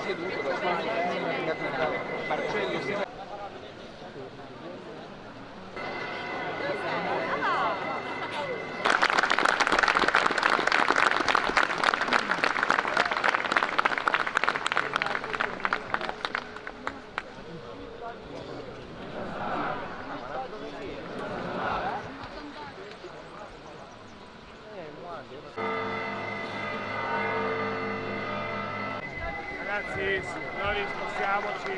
seduto, lo Marcello. Ragazzi, noi spostiamoci.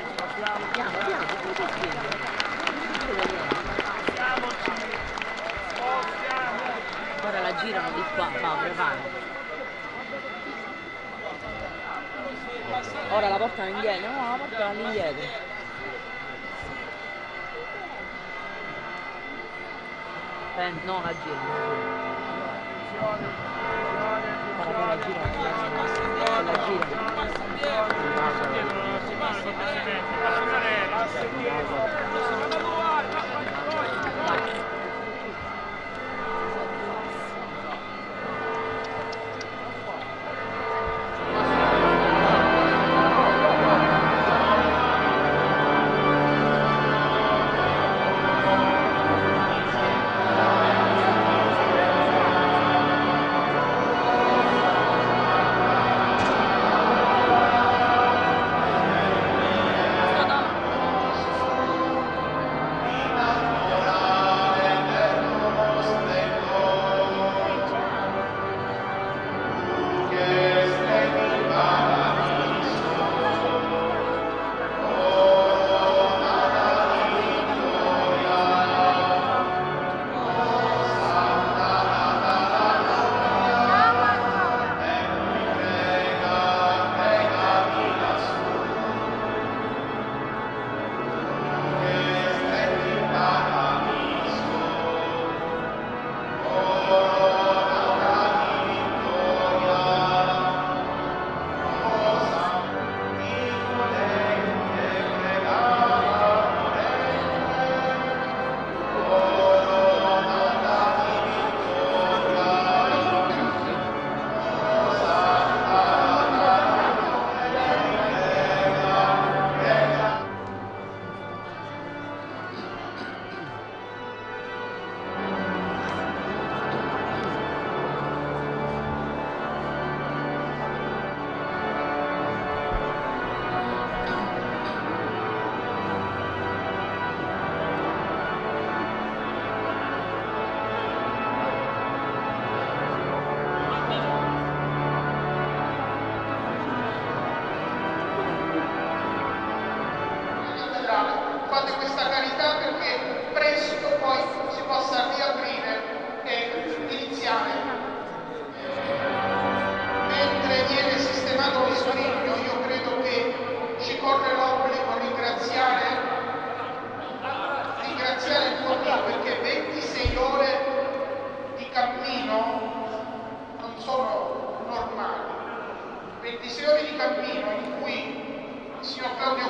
Ora la girano di qua, prepara. Ora la portano indietro, no, la portano all'indietro. No, la girano. Guarda, la girano. Fate questa carità perché presto poi si possa riaprire e iniziare. Mentre viene sistemato il scrigno, io credo che ci corre l'obbligo di ringraziare il tuo Dio, perché 26 ore di cammino non sono normali. 26 ore di cammino in cui il signor Claudio